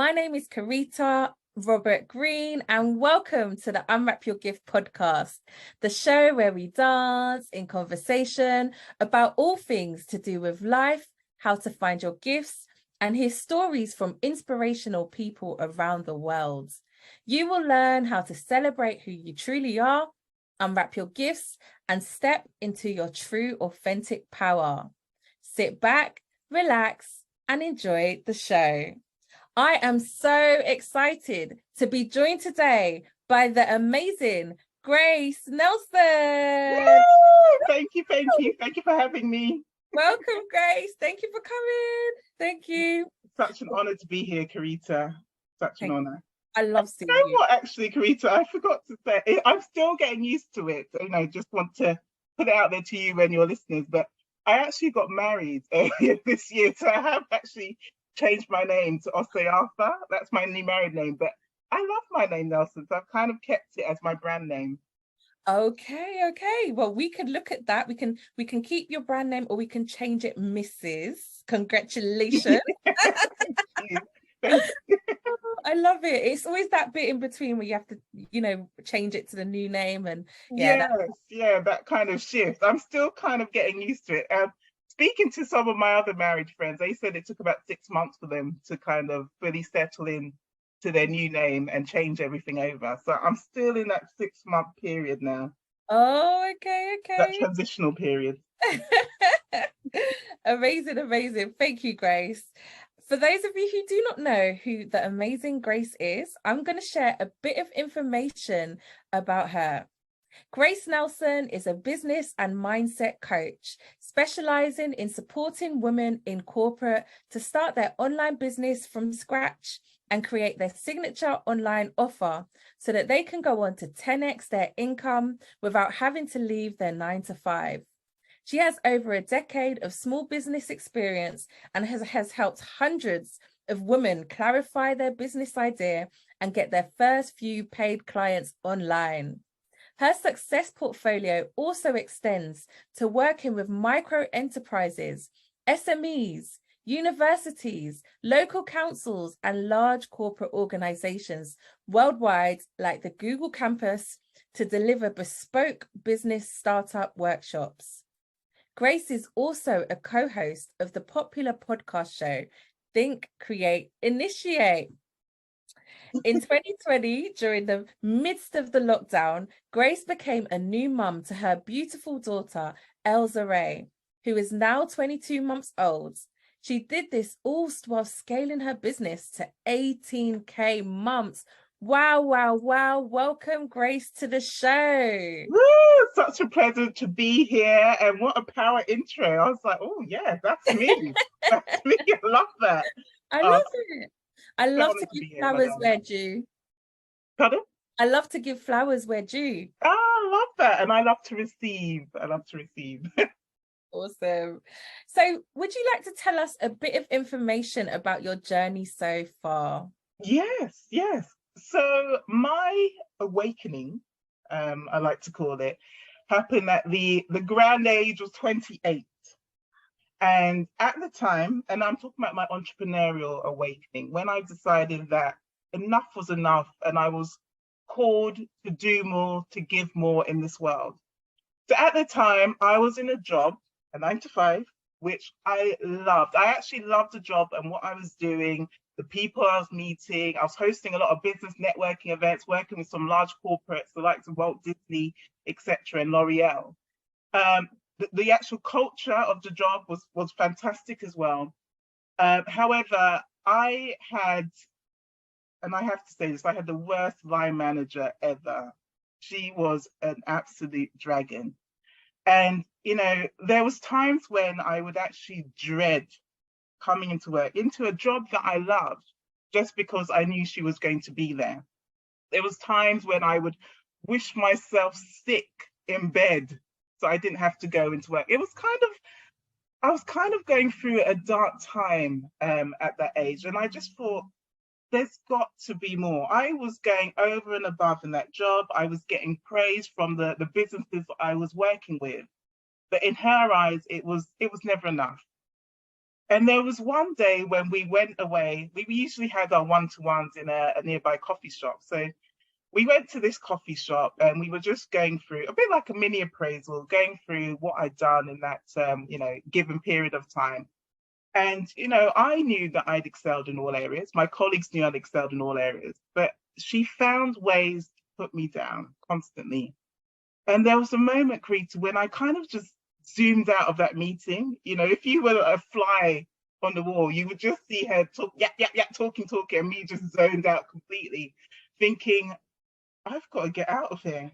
My name is Karita Robert Green, and welcome to the Unwrap Your GIFT Podcast, the show where we dance in conversation about all things to do with life, how to find your gifts, and hear stories from inspirational people around the world. You will learn how to celebrate who you truly are, unwrap your gifts, and step into your true, authentic power. Sit back, relax, and enjoy the show. I am so excited to be joined today by the amazing Grace Nelson. Woo! Thank you for having me. Welcome, Grace. Thank you for coming. Thank you. Such an honor to be here, Karita. Such an honor. I love seeing you. You. What, actually, Karita, I forgot to say, I'm still getting used to it. Just want to put it out there to you and your listeners, but I actually got married earlier this year, so I have actually changed my name to Oseafa. That's my new married name, but I love my name Nelson, so I've kind of kept it as my brand name. Okay. Well, we can look at that. We can keep your brand name, or we can change it, Mrs. Congratulations. Thank you. I love it. It's always that bit in between where you have to, change it to the new name, and that kind of shift. I'm still kind of getting used to it. Speaking to some of my other married friends, they said it took about 6 months for them to kind of fully settle in to their new name and change everything over. So I'm still in that 6-month period now. Oh, okay. That transitional period. Amazing. Thank you, Grace. For those of you who do not know who the amazing Grace is, I'm going to share a bit of information about her. Grace Nelson is a business and mindset coach, specializing in supporting women in corporate to start their online business from scratch and create their signature online offer so that they can go on to 10x their income without having to leave their 9-to-5. She has over a decade of small business experience and has helped hundreds of women clarify their business idea and get their first few paid clients online. Her success portfolio also extends to working with micro enterprises, SMEs, universities, local councils, and large corporate organizations worldwide, like the Google campus, to deliver bespoke business startup workshops. Grace is also a co-host of the popular podcast show, Think, Create, Initiate. In 2020, during the midst of the lockdown, Grace became a new mum to her beautiful daughter, Elza Ray, who is now 22 months old. She did this all while scaling her business to 18K months. Wow. Welcome, Grace, to the show. Woo! Such a pleasure to be here. And what a power intro. I was like, oh, yeah, that's me. That's me. I love that. I love it. I love to give flowers where due. Pardon? I love to give flowers where due. I love that. And I love to receive. Awesome. So would you like to tell us a bit of information about your journey so far? Yes. So my awakening, I like to call it, happened at the grand age of 28. And at the time, and I'm talking about my entrepreneurial awakening, when I decided that enough was enough and I was called to do more, to give more in this world. So at the time, I was in a job, a 9-to-5, which I loved. I actually loved the job and what I was doing, the people I was meeting. I was hosting a lot of business networking events, working with some large corporates, the likes of Walt Disney, etc., and L'Oreal. The actual culture of the job was fantastic as well. However, I had the worst line manager ever. She was an absolute dragon. And, there was times when I would actually dread coming into work, into a job that I loved, just because I knew she was going to be there. There was times when I would wish myself sick in bed so I didn't have to go into work. I was kind of going through a dark time at that age. And I just thought, there's got to be more. I was going over and above in that job. I was getting praise from the businesses I was working with. But in her eyes, it was never enough. And there was one day when we went away. We usually had our one-to-ones in a nearby coffee shop. So we went to this coffee shop and we were just going through a bit like a mini appraisal, going through what I'd done in that, given period of time. And, I knew that I'd excelled in all areas. My colleagues knew I'd excelled in all areas, but she found ways to put me down constantly. And there was a moment, Krita, when I kind of just zoomed out of that meeting. If you were a fly on the wall, you would just see her talk, talking, and me just zoned out completely, thinking, I've got to get out of here.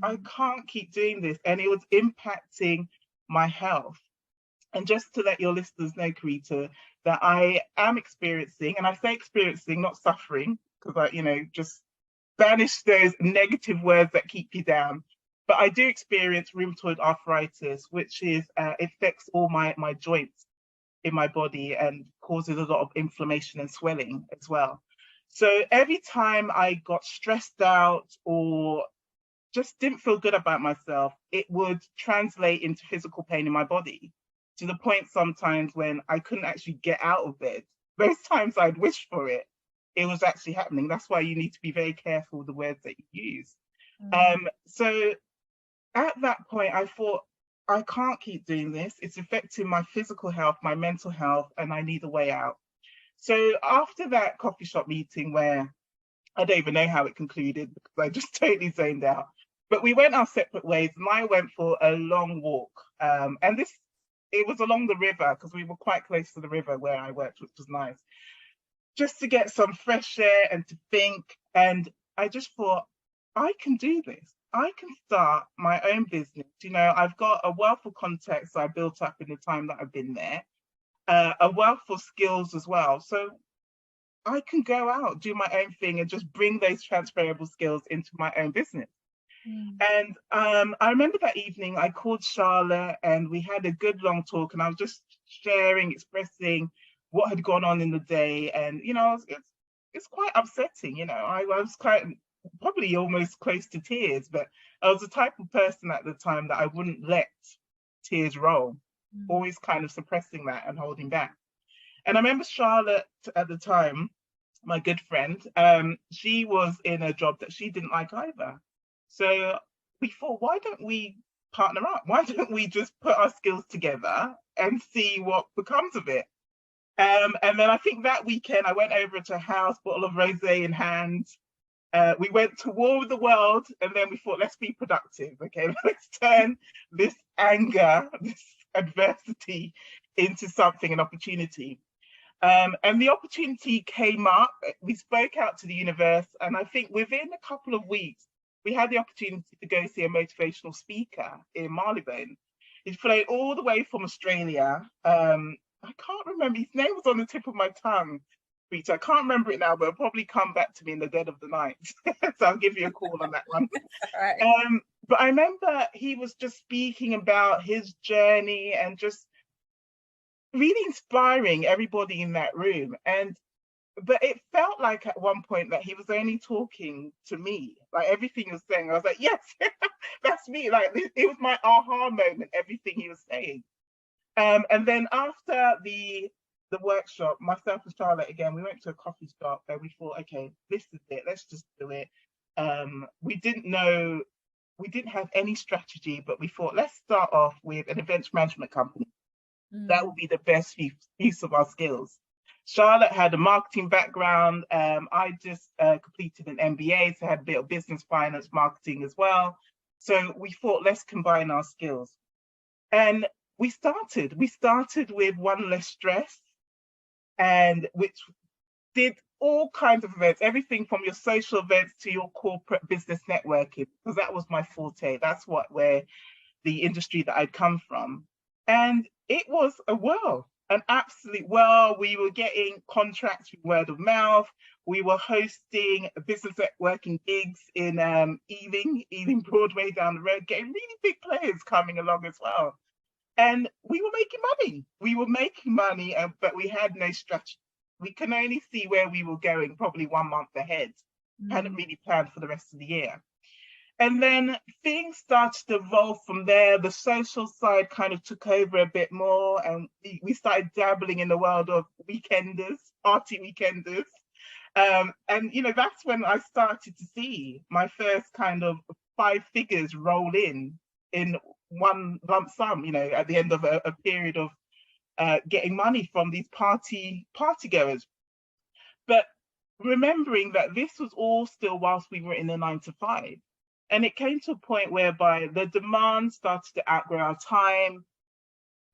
I can't keep doing this. And it was impacting my health. And just to let your listeners know, Karita, that I am experiencing, and I say experiencing, not suffering, because I, just banish those negative words that keep you down. But I do experience rheumatoid arthritis, which is affects all my joints in my body and causes a lot of inflammation and swelling as well. So every time I got stressed out or just didn't feel good about myself, it would translate into physical pain in my body, to the point sometimes when I couldn't actually get out of bed. Those times I'd wish for it, it was actually happening. That's why you need to be very careful with the words that you use. So at that point, I thought, I can't keep doing this. It's affecting my physical health, my mental health, and I need a way out. So after that coffee shop meeting, where I don't even know how it concluded because I just totally zoned out, but we went our separate ways, and I went for a long walk. And it was along the river, because we were quite close to the river where I worked, which was nice, just to get some fresh air and to think. And I just thought, I can do this. I can start my own business. I've got a wealth of contacts I built up in the time that I've been there, a wealth of skills as well. So I can go out, do my own thing, and just bring those transferable skills into my own business. And I remember that evening I called Charlotte and we had a good long talk, and I was just sharing, expressing what had gone on in the day. And, it's quite upsetting. I was quite, probably almost close to tears, but I was the type of person at the time that I wouldn't let tears roll, always kind of suppressing that and holding back. And I remember Charlotte at the time, my good friend, she was in a job that she didn't like either. So we thought, why don't we partner up? Why don't we just put our skills together and see what becomes of it? And then I think that weekend I went over to her house, bottle of rosé in hand. We went to war with the world, and then we thought, let's be productive. Okay, let's turn this anger, this adversity into something, an opportunity. And the opportunity came up. We spoke out to the universe, and I think within a couple of weeks, we had the opportunity to go see a motivational speaker in Marylebone. He flew all the way from Australia. I can't remember, his name was on the tip of my tongue, Rita. I can't remember it now, but it'll probably come back to me in the dead of the night. So I'll give you a call on that one. Right. But I remember he was just speaking about his journey and just really inspiring everybody in that room. But it felt like at one point that he was only talking to me. Like everything he was saying, I was like, yes, that's me. Like it was my aha moment, everything he was saying. And then after the workshop, myself and Charlotte, again, we went to a coffee shop and we thought, okay, this is it, let's just do it. We didn't have any strategy, but we thought, let's start off with an events management company. That would be the best use of our skills. Charlotte had a marketing background. I just completed an MBA, so I had a bit of business, finance, marketing as well. So we thought, let's combine our skills. And we started with One Less Stress, and which did all kinds of events, everything from your social events to your corporate business networking, because that was my forte. That's where the industry that I'd come from. And it was a whirl, an absolute whirl. We were getting contracts with word of mouth. We were hosting business networking gigs in Ealing Broadway down the road, getting really big players coming along as well. And we were making money. But we had no strategy. We can only see where we were going probably 1 month ahead. Hadn't really planned for the rest of the year. And then things started to evolve from there. The social side kind of took over a bit more, and we started dabbling in the world of weekenders, party weekenders. And that's when I started to see my first kind of 5 figures roll in one lump sum, at the end of a period of getting money from these party goers. But remembering that this was all still whilst we were in the 9 to 5. And it came to a point whereby the demand started to outgrow our time.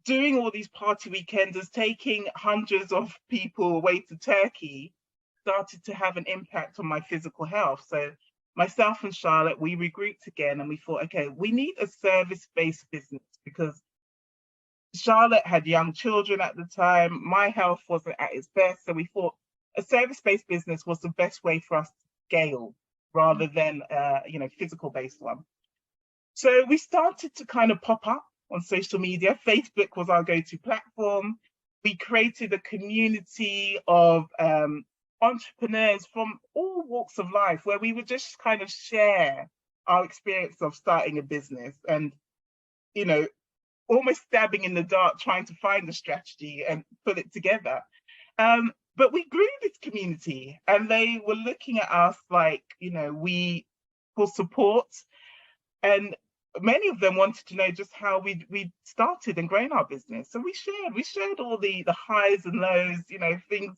Doing all these party weekenders, taking hundreds of people away to Turkey, started to have an impact on my physical health. So myself and Charlotte, we regrouped again and we thought, okay, we need a service-based business, because Charlotte had young children at the time. My health wasn't at its best. So we thought a service-based business was the best way for us to scale rather than physical-based one. So we started to kind of pop up on social media. Facebook was our go-to platform. We created a community of entrepreneurs from all walks of life, where we would just kind of share our experience of starting a business and, almost stabbing in the dark, trying to find the strategy and put it together. But we grew this community, and they were looking at us like, for support. And many of them wanted to know just how we started and grown our business. So we shared all the highs and lows, things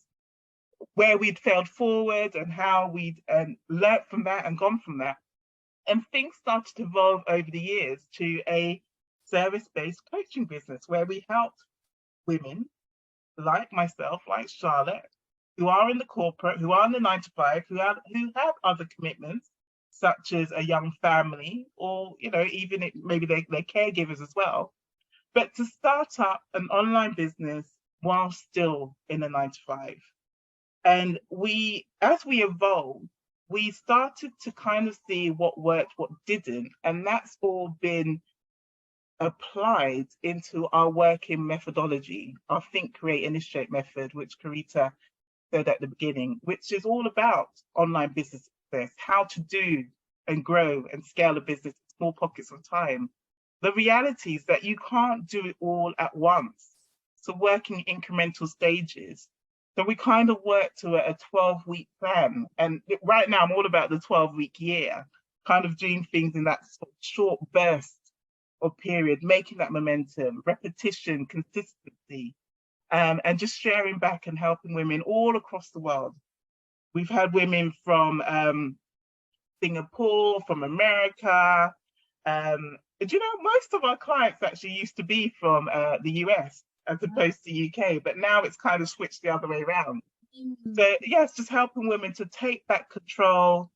where we'd failed forward and how we'd learnt from that and gone from that. And things started to evolve over the years to a service-based coaching business where we helped women like myself, like Charlotte, who are in the corporate, who are in the 9 to 5, who have other commitments, such as a young family, or even maybe they're caregivers as well, but to start up an online business while still in a 9 to 5. And as we evolved, we started to kind of see what worked, what didn't, and that's all been applied into our working methodology, our Think, Create, Initiate method, which Karita said at the beginning, which is all about online business success, how to do and grow and scale a business in small pockets of time. The reality is that you can't do it all at once. So working incremental stages. So we kind of work to a 12-week plan. And right now I'm all about the 12-week year, kind of doing things in that short burst of period, making that momentum, repetition, consistency, and just sharing back and helping women all across the world. We've had women from Singapore, from America. Most of our clients actually used to be from the US as opposed to UK, but now it's kind of switched the other way around. So yes, just helping women to take back control,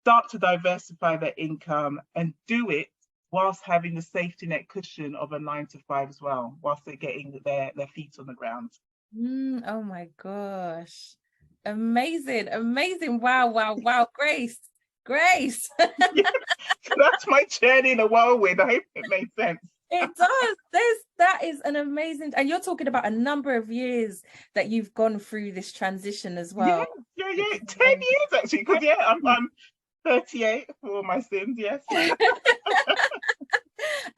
start to diversify their income, and do it whilst having the safety net cushion of a 9 to 5 as well, whilst they're getting their feet on the ground. Oh my gosh. Amazing. Wow. Grace. Yes, so that's my journey in a whirlwind. I hope it made sense. It does. That is an amazing, and you're talking about a number of years that you've gone through this transition as well. Yeah. 10 years actually, because I'm 38 for my sins, yes.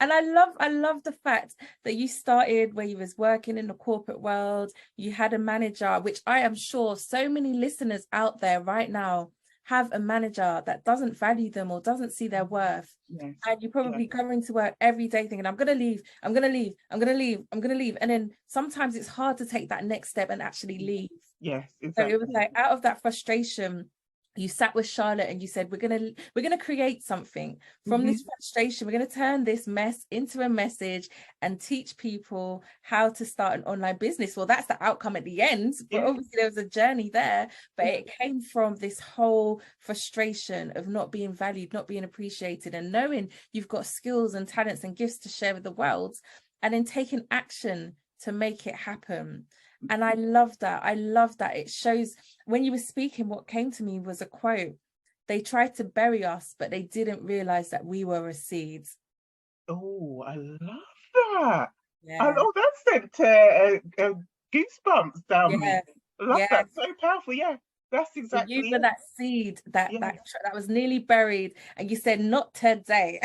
And I love the fact that you started where you was working in the corporate world. You had a manager, which I am sure so many listeners out there right now have a manager that doesn't value them or doesn't see their worth. Yes. And you're probably going to work every day thinking, I'm going to leave. And then sometimes it's hard to take that next step and actually leave. Yes, exactly. So it was like, out of that frustration, you sat with Charlotte and you said, we're gonna create something from this frustration. We're gonna turn this mess into a message and teach people how to start an online business. Well, that's the outcome at the end, but obviously there was a journey there, but it came from this whole frustration of not being valued, not being appreciated, and knowing you've got skills and talents and gifts to share with the world, and then taking action to make it happen. And I love that. It shows, when you were speaking, what came to me was a quote. They tried to bury us, but they didn't realize that we were a seed. Oh, I love that. Yeah. That sent goosebumps down me. I love that. So powerful. Yeah. That's So you exactly were it. that seed that Yeah. that was nearly buried, and you said, "Not today."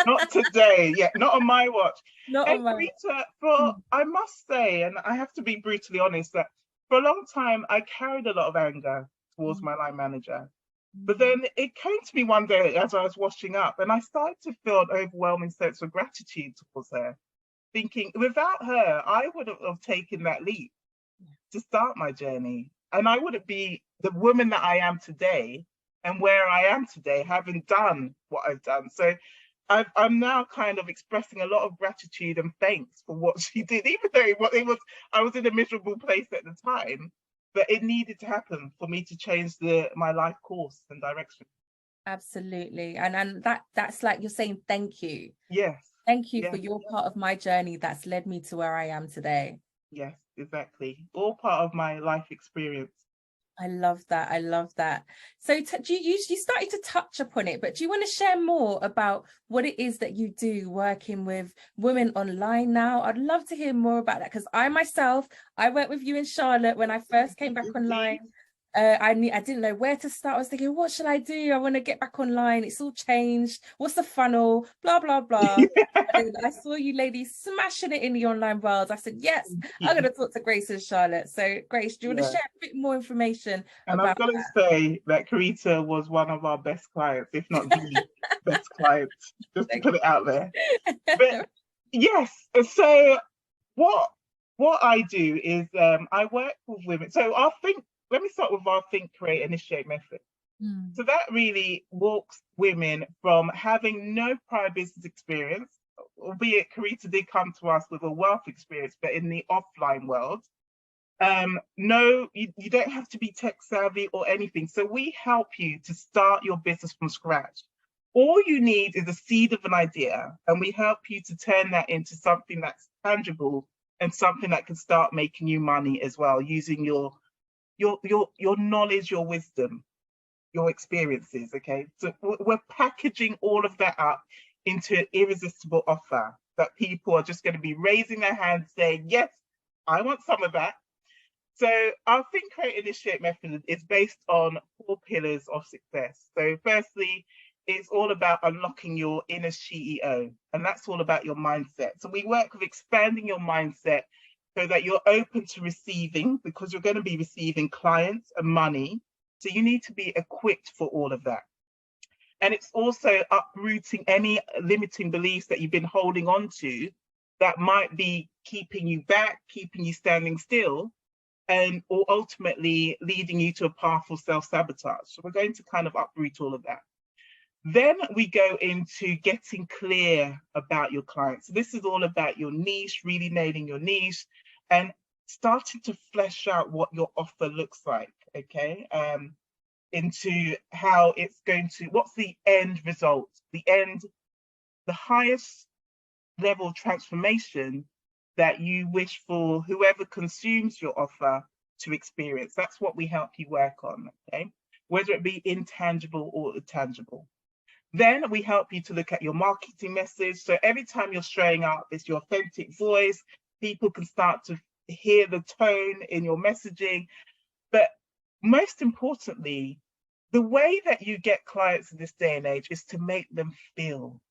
Not today. Yeah, not on my watch. Not And on my watch. Rita, Mm. I must say, and I have to be brutally honest, that for a long time I carried a lot of anger towards Mm. my line manager. But Mm. then it came to me one day as I was washing up, and I started to feel an overwhelming sense of gratitude towards her, thinking without her, I wouldn't have taken that leap to start my journey. And I wouldn't be the woman that I am today and where I am today, having done what I've done. So I'm now kind of expressing a lot of gratitude and thanks for what she did, even though I was in a miserable place at the time, but it needed to happen for me to change my life course and direction. Absolutely. And that's like you're saying thank you. Yes, Thank you for yes, your part of my journey that's led me to where I am today. yes, exactly. All part of my life experience. I love that. I love that. So do you started to touch upon it, but do you want to share more about what it is that you do working with women online now? I'd love to hear more about that, because I worked with you in Charlotte when I first came back Indeed. online. I didn't know where to start. I was thinking, what should I do? I want to get back online. It's all changed. What's the funnel? Blah, blah, blah. And then I saw you ladies smashing it in the online world. I said, yes, I'm going to talk to Grace and Charlotte. So, Grace, do you want to Yeah. share a bit more information And I've about got to say that Karita was one of our best clients, if not the best client, just to that? put it out there. But yes, so what I do is I work with women. So let me start with our think, create, initiate method. Mm. So that really walks women from having no prior business experience, albeit Karita did come to us with a wealth experience, but in the offline world. No, you don't have to be tech savvy or anything. So we help you to start your business from scratch. All you need is a seed of an idea, and we help you to turn that into something that's tangible and something that can start making you money as well, using your knowledge, your wisdom, your experiences. Okay, so we're packaging all of that up into an irresistible offer that people are just going to be raising their hands saying, yes, I want some of that. So our Think, Create, Initiate method is based on 4 pillars of success. So firstly, it's all about unlocking your inner CEO, and that's all about your mindset. So we work with expanding your mindset so that you're open to receiving, because you're going to be receiving clients and money. So you need to be equipped for all of that. And it's also uprooting any limiting beliefs that you've been holding on to that might be keeping you back, keeping you standing still, and or ultimately leading you to a path of self-sabotage. So we're going to kind of uproot all of that. Then we go into getting clear about your clients. So this is all about your niche, really nailing your niche and starting to flesh out what your offer looks like, okay? Into how it's going to, what's the end result? The highest level transformation that you wish for whoever consumes your offer to experience. That's what we help you work on, okay? Whether it be intangible or tangible. Then we help you to look at your marketing message. So every time you're showing up, it's your authentic voice. People can start to hear the tone in your messaging. But most importantly, the way that you get clients in this day and age is to make them feel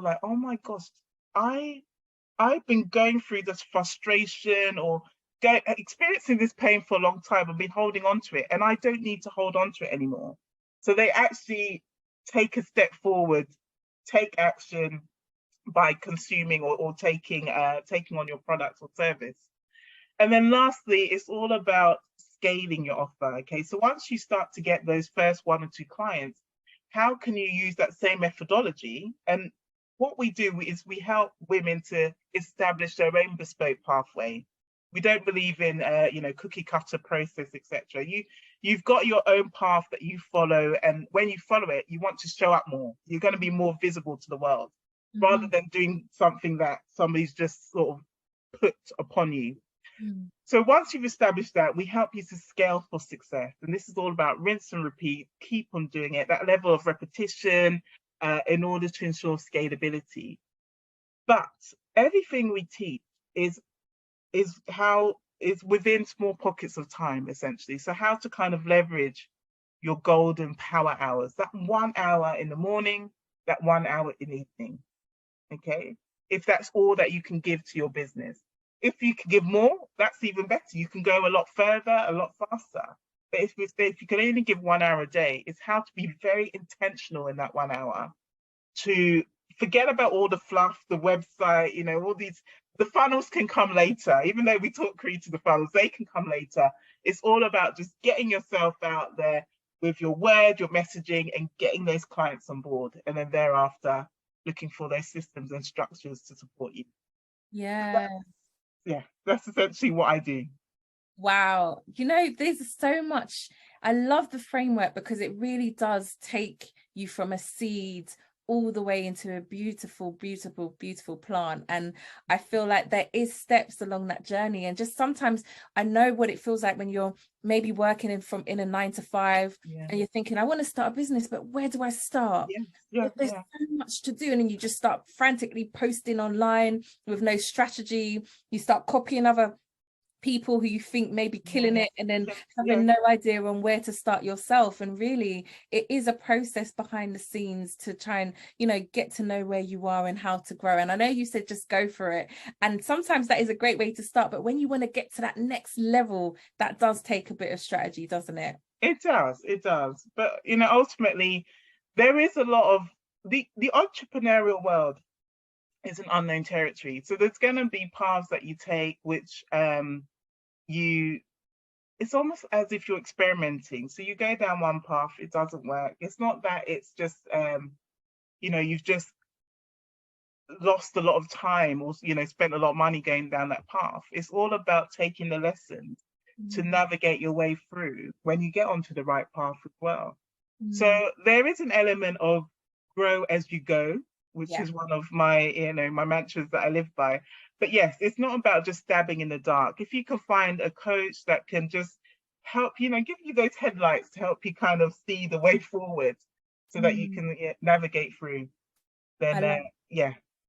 like, oh my gosh, I've been going through this frustration or experiencing this pain for a long time. I've been holding on to it, and I don't need to hold on to it anymore. So they actually take a step forward, take action by consuming or taking on your product or service. And then lastly, it's all about scaling your offer. Okay, so once you start to get those first 1 or 2 clients, how can you use that same methodology? And what we do is we help women to establish their own bespoke pathway. We don't believe in cookie cutter process, etc. You've got your own path that you follow, and when you follow it, you want to show up more. You're going to be more visible to the world, rather than doing something that somebody's just sort of put upon you. So once you've established that, we help you to scale for success. And this is all about rinse and repeat, keep on doing it, that level of repetition in order to ensure scalability. But everything we teach is how is within small pockets of time, essentially. So how to kind of leverage your golden power hours, that 1 hour in the morning, that 1 hour in the evening. Okay. If that's all that you can give to your business. If you can give more, that's even better. You can go a lot further, a lot faster. But if you can only give 1 hour a day, it's how to be very intentional in that 1 hour to forget about all the fluff, the website, all these, the funnels can come later. Even though we talk creative, the funnels, they can come later. It's all about just getting yourself out there with your word, your messaging, and getting those clients on board. And then thereafter, looking for those systems and structures to support you. Yeah. That's essentially what I do. Wow. There's so much. I love the framework because it really does take you from a seed all the way into a beautiful, beautiful, beautiful plant. And I feel like there is steps along that journey. And just sometimes I know what it feels like when you're maybe working in a 9 to 5 and you're thinking, I want to start a business, but where do I start? There's so much to do. And then you just start frantically posting online with no strategy. You start copying other people who you think may be killing it, and then having no idea on where to start yourself. And really, it is a process behind the scenes to try and get to know where you are and how to grow. And I know you said just go for it, and sometimes that is a great way to start, but when you want to get to that next level, that does take a bit of strategy, doesn't it? It does. But ultimately, there is a lot of the entrepreneurial world is an unknown territory. So there's going to be paths that you take, which it's almost as if you're experimenting. So you go down one path, it doesn't work. It's not that it's just, you've just lost a lot of time or, spent a lot of money going down that path. It's all about taking the lessons to navigate your way through when you get onto the right path as well. So there is an element of grow as you go, which is one of my, my mantras that I live by. But yes, it's not about just stabbing in the dark. If you can find a coach that can just help, give you those headlights to help you kind of see the way forward so that you can navigate through, then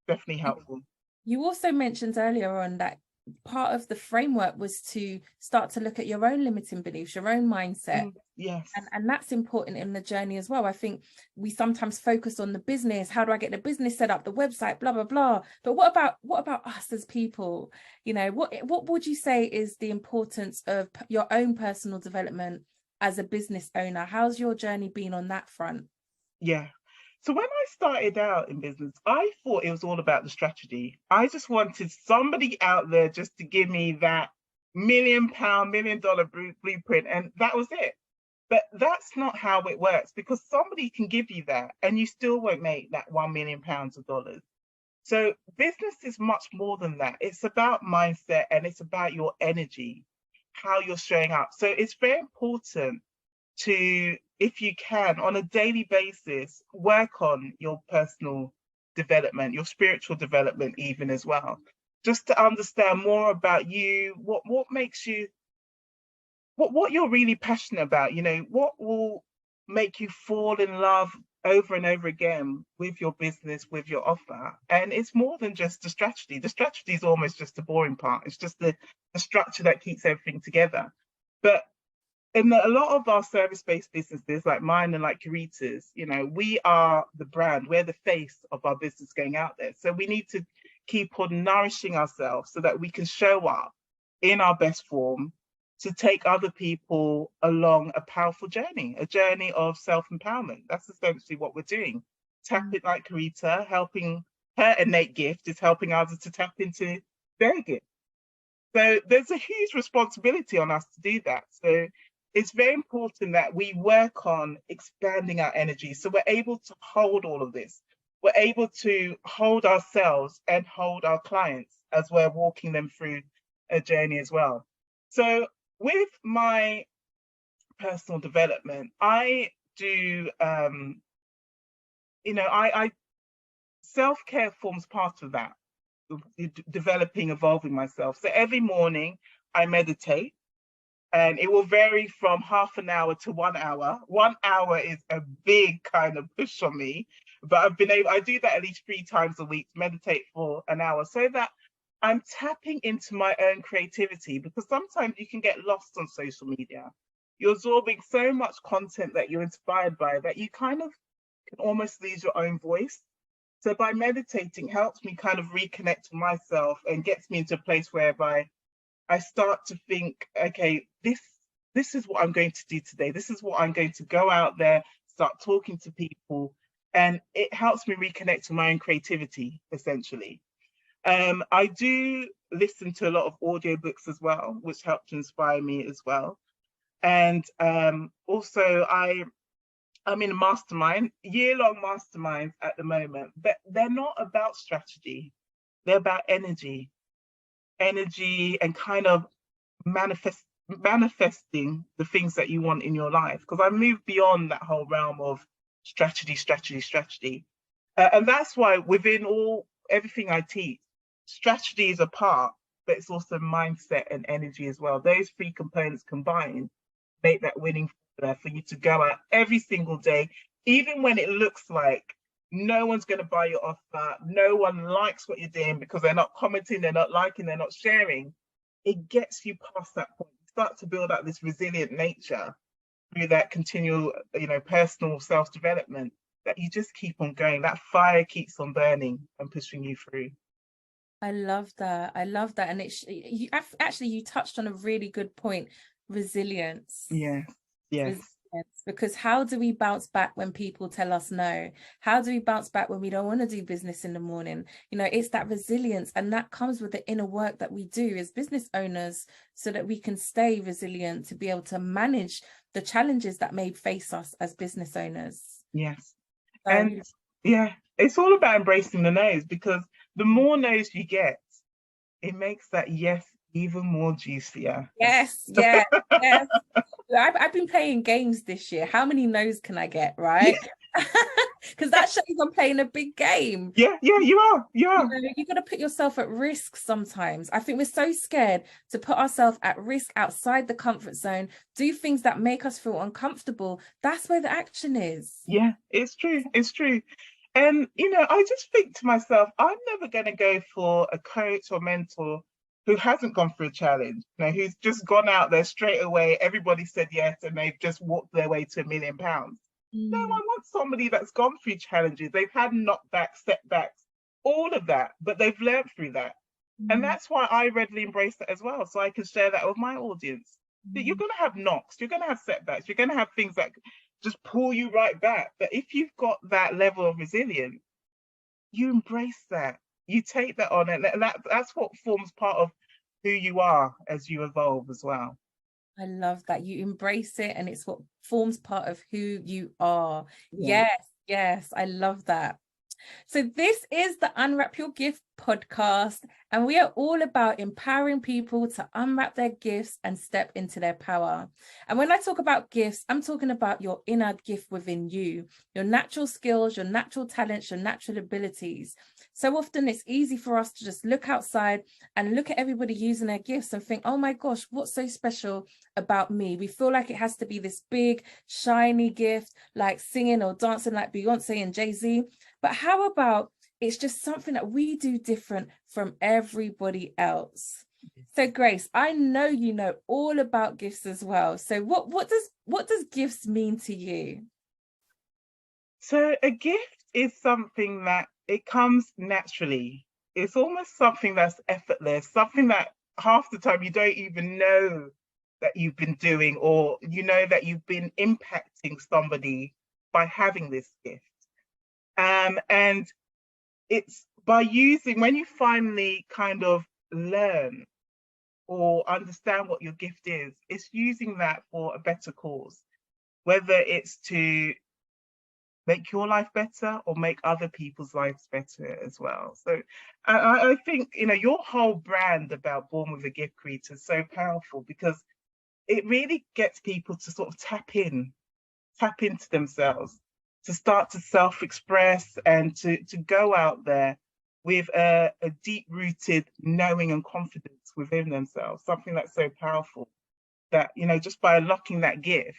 definitely helpful. You also mentioned earlier on that part of the framework was to start to look at your own limiting beliefs, your own mindset. Yes. And that's important in the journey as well. I think we sometimes focus on the business. How do I get the business set up, the website, blah, blah, blah. But what about us as people? What would you say is the importance of your own personal development as a business owner? How's your journey been on that front? Yeah. So when I started out in business, I thought it was all about the strategy. I just wanted somebody out there just to give me that £1 million, $1 million blueprint, and that was it. But that's not how it works, because somebody can give you that and you still won't make that £1 million of dollars. So business is much more than that. It's about mindset and it's about your energy, how you're showing up. So it's very important to, if you can, on a daily basis, work on your personal development, your spiritual development even as well, just to understand more about you, what makes you, what you're really passionate about, what will make you fall in love over and over again with your business, with your offer. And it's more than just the strategy. The strategy is almost just the boring part. It's just the structure that keeps everything together. But in a lot of our service-based businesses, like mine and like Karita's, we are the brand, we're the face of our business going out there. So we need to keep on nourishing ourselves so that we can show up in our best form to take other people along a powerful journey, a journey of self-empowerment. That's essentially what we're doing. Tap it like Karita, helping her innate gift is helping others to tap into their gift. So there's a huge responsibility on us to do that. So it's very important that we work on expanding our energy so we're able to hold all of this. We're able to hold ourselves and hold our clients as we're walking them through a journey as well. So with my personal development, I do, I self-care forms part of that, developing, evolving myself. So every morning I meditate. And it will vary from half an hour to 1 hour. 1 hour is a big kind of push on me, but I do that at least 3 times a week, to meditate for an hour, so that I'm tapping into my own creativity, because sometimes you can get lost on social media. You're absorbing so much content that you're inspired by that you kind of can almost lose your own voice. So by meditating helps me kind of reconnect to myself and gets me into a place whereby I start to think, okay, this is what I'm going to do today. This is what I'm going to go out there, start talking to people, and it helps me reconnect to my own creativity, essentially. I do listen to a lot of audiobooks as well, which help to inspire me as well. And also I'm in a mastermind, year-long masterminds at the moment, but they're not about strategy. They're about energy and kind of manifesting the things that you want in your life. Because I moved beyond that whole realm of strategy. And that's why within everything I teach, strategy is a part, but it's also mindset and energy as well. Those three components combined make that winning formula for you to go out every single day, even when it looks like no one's going to buy your offer, no one likes what you're doing because they're not commenting, they're not liking, they're not sharing. It gets you past that point. You start to build up this resilient nature through that continual, personal self-development, that you just keep on going. That fire keeps on burning and pushing you through. I love that. And you touched on a really good point. Resilience. Yes. Resilience. Because how do we bounce back when people tell us no? How do we bounce back when we don't want to do business in the morning? It's that resilience, and that comes with the inner work that we do as business owners so that we can stay resilient to be able to manage the challenges that may face us as business owners. Yes. And it's all about embracing the no's, because the more no's you get, it makes that yes even more juicier. Yes. I've been playing games this year. How many no's can I get, right? Because that shows I'm playing a big game. Yeah, you are. You've got to put yourself at risk sometimes. I think we're so scared to put ourselves at risk outside the comfort zone, do things that make us feel uncomfortable. That's where the action is. Yeah, it's true. And, I just think to myself, I'm never going to go for a coach or mentor who hasn't gone through a challenge, who's just gone out there straight away. Everybody said yes, and they've just walked their way to £1 million. No, I want somebody that's gone through challenges. They've had knockbacks, setbacks, all of that, but they've learned through that. And that's why I readily embrace that as well, so I can share that with my audience. That you're going to have knocks, you're going to have setbacks, you're going to have things that just pull you right back. But if you've got that level of resilience, you embrace that. You take that on, and that's what forms part of who you are as you evolve as well. I love that. You embrace it, and it's what forms part of who you are. Yes, I love that. So this is the Unwrap Your Gift podcast, and we are all about empowering people to unwrap their gifts and step into their power. And when I talk about gifts, I'm talking about your inner gift within you, your natural skills, your natural talents, your natural abilities. So often it's easy for us to just look outside and look at everybody using their gifts and think, oh my gosh, what's so special about me? We feel like it has to be this big, shiny gift, like singing or dancing like Beyonce and Jay-Z. But how about it's just something that we do different from everybody else? So Grace, I know you know all about gifts as well. So what does gifts mean to you? So a gift is something that it comes naturally. It's almost something that's effortless, something that half the time you don't even know that you've been doing, or that you've been impacting somebody by having this gift. And it's by when you finally kind of learn or understand what your gift is, it's using that for a better cause, whether it's to make your life better or make other people's lives better as well. So I think, your whole brand about Born with a Gift Creator is so powerful, because it really gets people to sort of tap into themselves, to start to self-express and to go out there with a deep-rooted knowing and confidence within themselves, something that's so powerful that, just by unlocking that gift,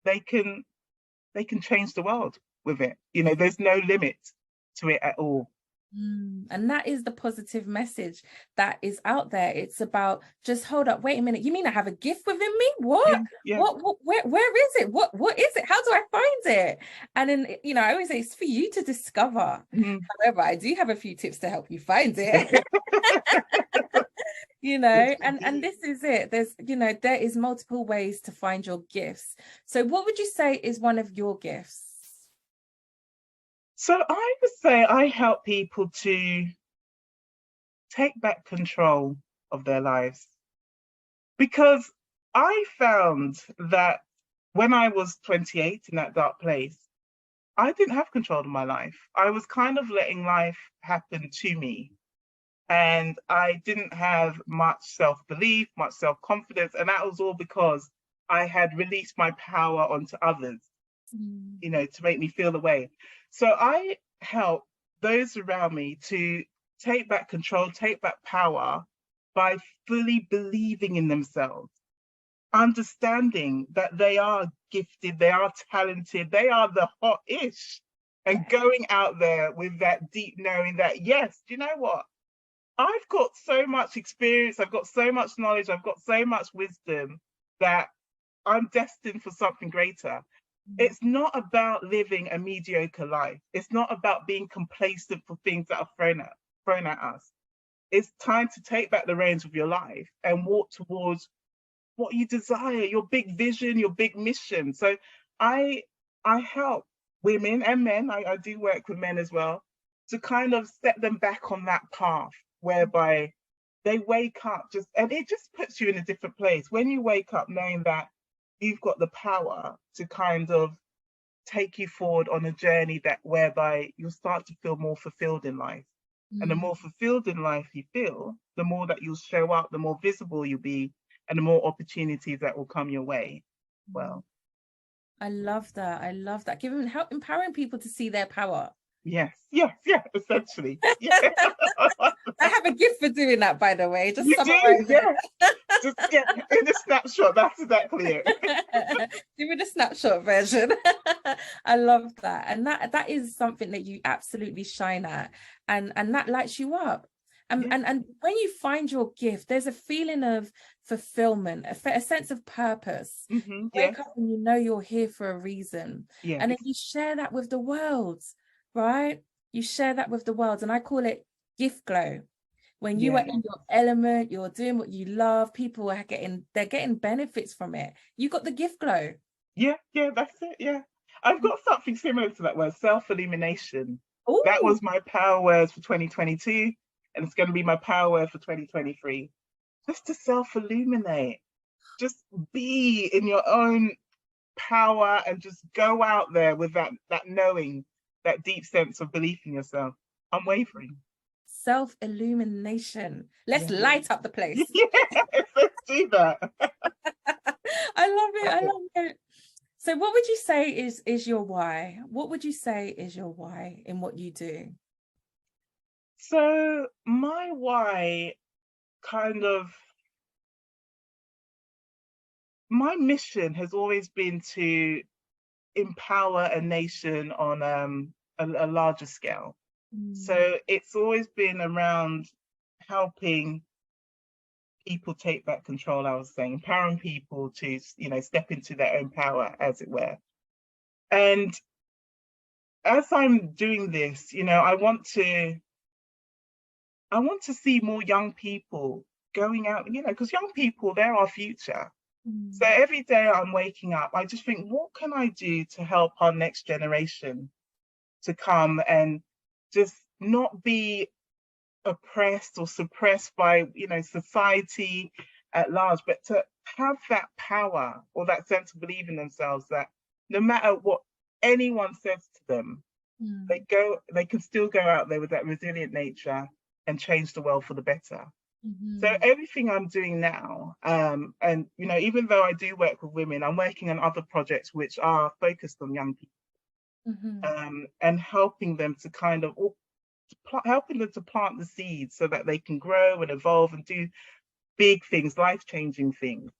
they can change the world with it. There's no limit to it at all. And that is the positive message that is out there. It's about, just hold up, wait a minute. You mean I have a gift within me? What? Yeah. What where is it? What is it? How do I find it? And then, I always say it's for you to discover. However, I do have a few tips to help you find it. And this is it. There is multiple ways to find your gifts. So what would you say is one of your gifts? So I would say I help people to take back control of their lives, because I found that when I was 28 in that dark place, I didn't have control of my life. I was kind of letting life happen to me. And I didn't have much self-belief, much self-confidence. And that was all because I had released my power onto others, to make me feel the way. So I help those around me to take back control, take back power by fully believing in themselves, understanding that they are gifted, they are talented, they are the hot-ish, and going out there with that deep knowing that, yes, do you know what? I've got so much experience, I've got so much knowledge, I've got so much wisdom that I'm destined for something greater. It's not about living a mediocre life. It's not about being complacent for things that are thrown at us. It's time to take back the reins of your life and walk towards what you desire, your big vision, your big mission. So I help women and men, I do work with men as well, to kind of set them back on that path whereby they wake up and it just puts you in a different place. When you wake up knowing that you've got the power to kind of take you forward on a journey whereby you'll start to feel more fulfilled in life. And the more fulfilled in life you feel, the more that you'll show up, the more visible you'll be, and the more opportunities that will come your way. Well, I love that. Empowering people to see their power. Yes, essentially. Yeah. I have a gift for doing that, by the way. Just you do, yeah. Just in a snapshot. That's exactly it. Do it a snapshot version. I love that, and that is something that you absolutely shine at, and that lights you up. And when you find your gift, there's a feeling of fulfillment, a sense of purpose. Wake up and you're here for a reason, and then you share that with the world. Right? You share that with the world, and I call it gift glow. When you are in your element, you're doing what you love, people are getting benefits from it. You got the gift glow. Yeah, that's it. Yeah. I've got something similar to that word, self-illumination. Ooh. That was my power words for 2022, and it's going to be my power word for 2023. Just to self-illuminate. Just be in your own power and just go out there with that knowing, that deep sense of belief in yourself, unwavering. Self-illumination. Let's light up the place. Let's do that. I love it. So what would you say is your why? What would you say is your why in what you do? So my why my mission has always been to empower a nation on a larger scale. So it's always been around helping people take back control, I was saying, empowering people to, step into their own power, as it were. And as I'm doing this, I want to see more young people going out, because young people, they're our future. So every day I'm waking up, I just think, what can I do to help our next generation to come and just not be oppressed or suppressed by, society at large, but to have that power or that sense of belief in themselves that no matter what anyone says to them, they can still go out there with that resilient nature and change the world for the better. So everything I'm doing now, and even though I do work with women, I'm working on other projects which are focused on young people, and helping them to plant the seeds so that they can grow and evolve and do big things, life-changing things.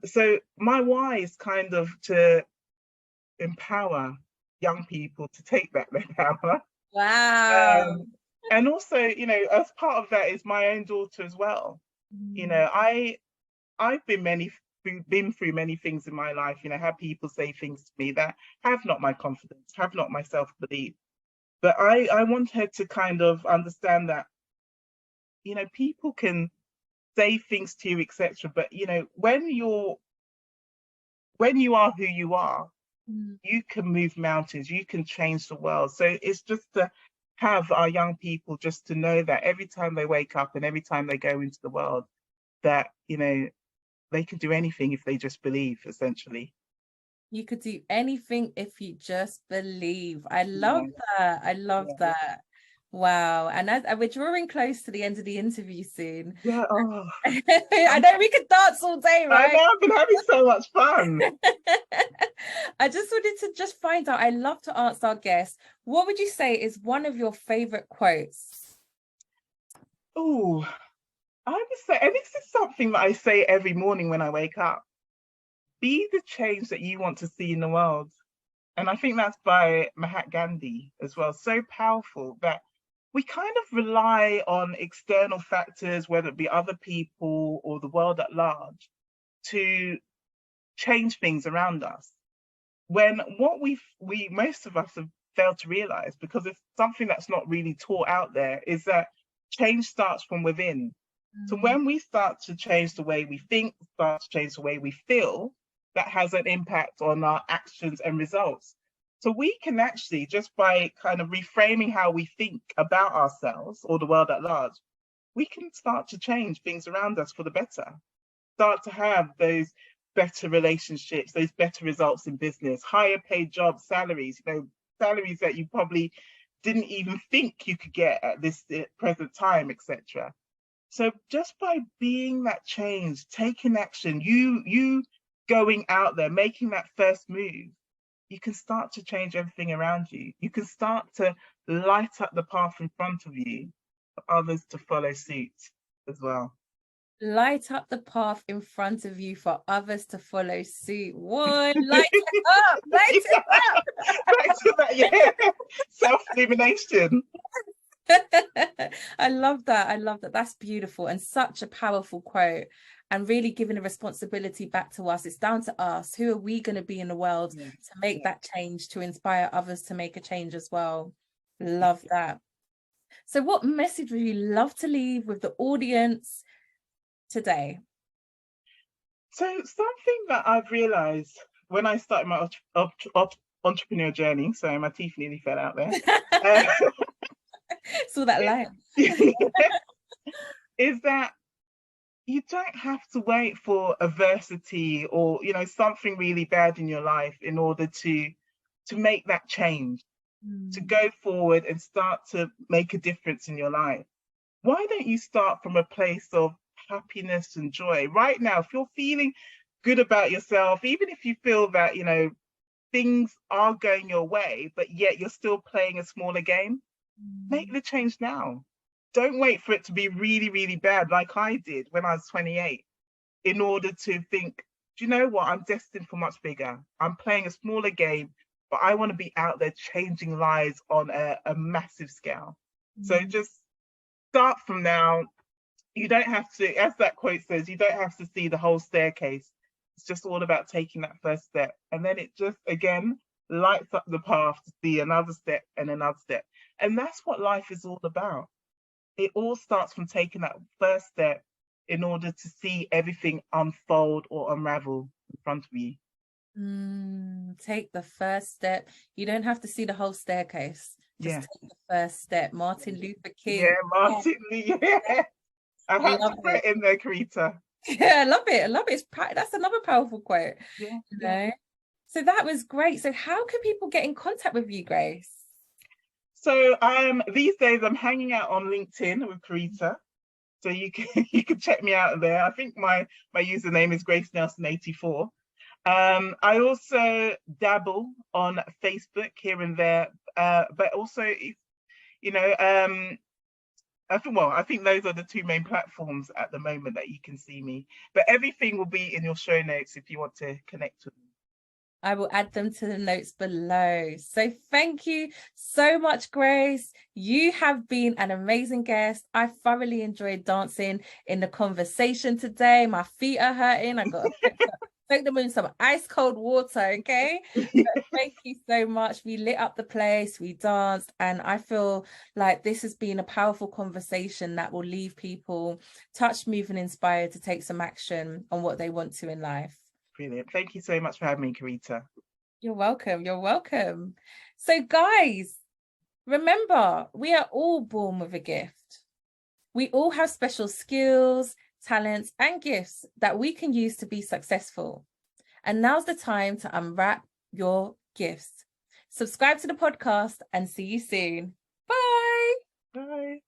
So my why is kind of to empower young people to take back their power. Wow. And also, you know, as part of that is my own daughter as well. You know, I've been through many things in my life, you know, had people say things to me that have not my confidence, have not my self-belief. But I want her to kind of understand that, you know, people can say things to you, etc. But you know, when you are who you are, you can move mountains, you can change the world. So it's just to have our young people just to know that every time they wake up and every time they go into the world, that, you know, they can do anything if they just believe, essentially. You could do anything if you just believe. I love Yeah, that. I love yeah, that. Wow. And as we're drawing close to the end of the interview soon. yeah. Oh, I know we could dance all day, I right? know, I've been having so much fun. I just wanted to just find out. I love to ask our guests, what would you say is one of your favorite quotes? Oh, I would say, and this is something that I say every morning when I wake up: be the change that you want to see in the world. And I think that's by Mahatma Gandhi as well. So powerful that we kind of rely on external factors, whether it be other people or the world at large, to change things around us. When what we most of us have failed to realize, because it's something that's not really taught out there, is that change starts from within. So when we start to change the way we think, start to change the way we feel, that has an impact on our actions and results. So we can actually, just by kind of reframing how we think about ourselves or the world at large, we can start to change things around us for the better. Start to have those better relationships, those better results in business, higher paid jobs, salaries, you know, salaries that you probably didn't even think you could get at this present time, etc. So just by being that change, taking action, you going out there, making that first move, you can start to change everything around you. You can start to light up the path in front of you for others to follow suit as well. Light up the path in front of you for others to follow suit. One, light it up, light it up. Back to that, yeah. Self-illumination. I love that. I love that. That's beautiful and such a powerful quote. And really giving the responsibility back to us. It's down to us. Who are we going to be in the world Yeah, to make that change, to inspire others to make a change as well? Love that. So, what message would you love to leave with the audience today? So something that I've realized when I started my entrepreneur journey, sorry, my teeth nearly fell out there. Saw that line. Is that you don't have to wait for adversity or, you know, something really bad in your life in order to make that change, to go forward and start to make a difference in your life. Why don't you start from a place of happiness and joy right now? If you're feeling good about yourself, even if you feel that, you know, things are going your way, but yet you're still playing a smaller game, make the change now. Don't wait for it to be really, really bad like I did when I was 28 in order to think, do you know what? I'm destined for much bigger. I'm playing a smaller game, but I want to be out there changing lives on a massive scale. So just start from now. You don't have to, as that quote says, you don't have to see the whole staircase. It's just all about taking that first step. And then it just, again, lights up the path to see another step and another step. And that's what life is all about. It all starts from taking that first step in order to see everything unfold or unravel in front of you. Take the first step. You don't have to see the whole staircase. Just take the first step. Martin Luther King. Yeah, Martin Lee. Yeah. I had to put it in there, Karita. Yeah, I love it. I love it. That's another powerful quote. Yeah. You know? So that was great. So how can people get in contact with you, Grace? So these days I'm hanging out on LinkedIn with Karita. So you can check me out there. I think my username is Grace Nelson 84. I also dabble on Facebook here and there, but also, you know, I think those are the two main platforms at the moment that you can see me. But everything will be in your show notes if you want to connect with me. I will add them to the notes below. So thank you so much, Grace. You have been an amazing guest. I thoroughly enjoyed dancing in the conversation today. My feet are hurting. I got to soak them in some ice cold water, okay? But thank you so much. We lit up the place, we danced, and I feel like this has been a powerful conversation that will leave people touched, moved, and inspired to take some action on what they want to in life. Brilliant. Thank you so much for having me, Karita. You're welcome. You're welcome. So, guys, remember, we are all born with a gift. We all have special skills, talents, and gifts that we can use to be successful. And now's the time to unwrap your gifts. Subscribe to the podcast and see you soon. Bye. Bye.